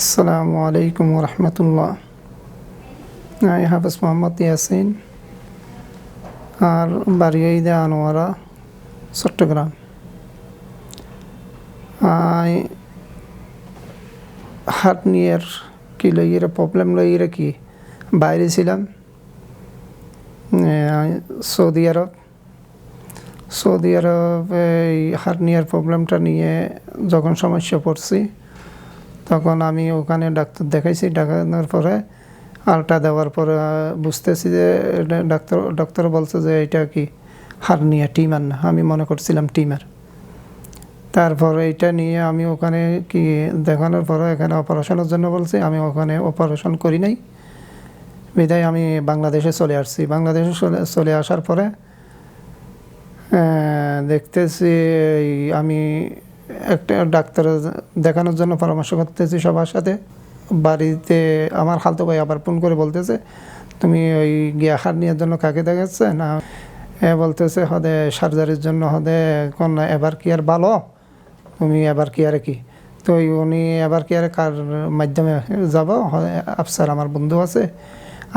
Assalamu alaikum wa rahmatullah. I Hafiz Muhammad Yasin আর বাড়ি ঈদে আনোয়ারা চট্টগ্রাম। হাত নিয়ের কি লইয়ের প্রবলেম লইয়ের কি বাইরে ছিলাম সৌদি আরব। এই হাত নিয়ার প্রবলেমটা নিয়ে যখন সমস্যা পড়ছি তখন আমি ওখানে ডাক্তার দেখাইছি। দেখানোর পরে আলটা দেওয়ার পরে বুঝতেছি যে ডাক্তার বলছে যে এটা কি হার্নিয়া, টিমার না। আমি মনে করছিলাম টিমার। তারপরে এটা নিয়ে আমি ওখানে কি দেখানোর পরে এখানে অপারেশনের জন্য বলছি। আমি ওখানে অপারেশন করি নাই বিদায় আমি বাংলাদেশে চলে আসছি। বাংলাদেশে চলে আসার পরে দেখতেছি আমি একটা ডাক্তার দেখানোর জন্য পরামর্শ করতেছি সবার সাথে। বাড়িতে আমার খালতো ভাই আবার ফোন করে বলতেছে, তুমি ওই গিয়া হার্নিয়ার জন্য কাকে দেখাচ্ছে না? বলতেছে হদে সার্জারির জন্য হদে কোন এবার কি আর ভালো, তুমি এবার কি আর কি। তো উনি এবার কি আর কার মাধ্যমে যাব? আফসার আমার বন্ধু আছে,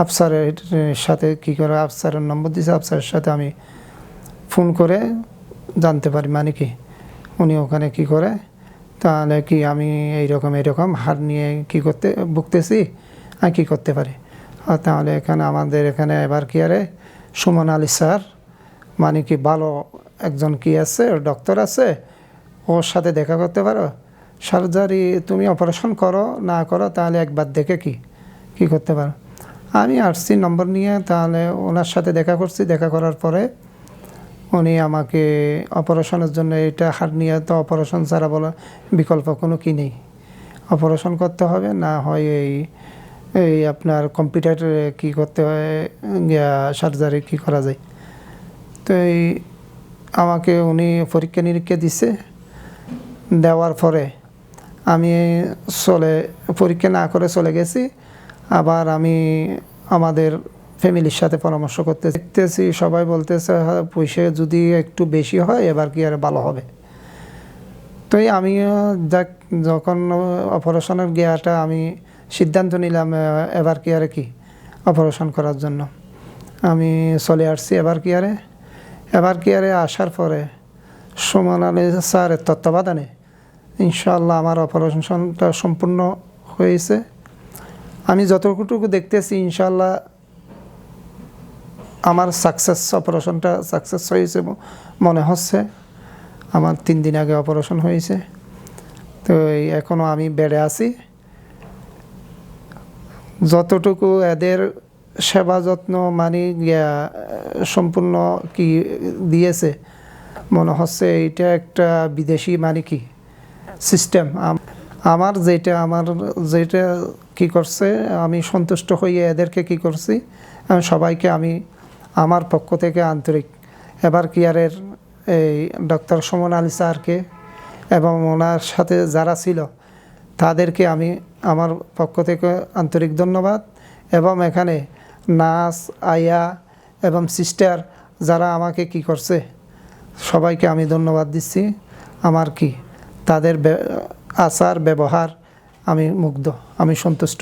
আফসারের সাথে কি করে আফসারের নম্বর দিয়েছে। আফসারের সাথে আমি ফোন করে জানতে পারি মানে কি উনি ওখানে কি করে, তাহলে কি আমি এইরকম হার নিয়ে কি করতে ভুগতেছি আর কী করতে পারি। তাহলে এখানে আমাদের এখানে এবার কি আরে সুমন আলী স্যার মানে কি ভালো একজন কি আছে ডক্টর আছে, ওর সাথে দেখা করতে পারো। সার্জারি তুমি অপারেশন করো না করো তাহলে একবার দেখে কি করতে পারো। আমি আসছি নম্বর নিয়ে, তাহলে ওনার সাথে দেখা করছি। দেখা করার পরে উনি আমাকে অপারেশনের জন্য, এটা হার্নিয়া তো অপারেশন ছাড়া বলা বিকল্প কোনো কি নেই, অপারেশন করতে হবে। না হয় এই আপনার কম্পিউটারে কি করতে হয়, সার্জারি কি করা যায়। তো আমাকে উনি পরীক্ষা নিরীক্ষা দিছে। দেওয়ার পরে আমি পরীক্ষা না করে চলে গেছি। আবার আমি আমাদের ফ্যামিলির সাথে পরামর্শ দেখতেছি সবাই বলতেছে পয়সা যদি একটু বেশি হয় এবার কি আর ভালো হবে। তো আমিও যখন অপারেশনের গিয়াটা আমি সিদ্ধান্ত নিলাম এবার কি আর কি অপারেশন করার জন্য আমি চলে আসছি এবার কি আরে আসার পরে সুমন আলী স্যারের তত্ত্বাবধানে ইনশাআল্লাহ আমার অপারেশনটা সম্পূর্ণ হয়েছে। আমি যতটুকু দেখতেছি ইনশাআল্লাহ আমার অপারেশনটা সাকসেস হয়েছে মনে হচ্ছে। আমার 3 দিন আগে অপারেশন হয়েছে। তো এখনও আমি বেডে আছি। যতটুকু এদের সেবা যত্ন মানে সম্পূর্ণ কি দিয়েছে মনে হচ্ছে এইটা একটা বিদেশি মানে কি সিস্টেম। আমার যেটা কি করছে আমি সন্তুষ্ট হয়ে এদেরকে কি করছি, সবাইকে আমি আমার পক্ষ থেকে আন্তরিক এবার কেয়ারের এই ডক্টর সুমন আলী স্যারকে এবং ওনার সাথে যারা ছিল তাদেরকে আমি আমার পক্ষ থেকে আন্তরিক ধন্যবাদ। এবং এখানে নার্স আয়া এবং সিস্টার যারা আমাকে কি করছে সবাইকে আমি ধন্যবাদ দিচ্ছি। আমার কি তাদের আচার ব্যবহার আমি মুগ্ধ, আমি সন্তুষ্ট।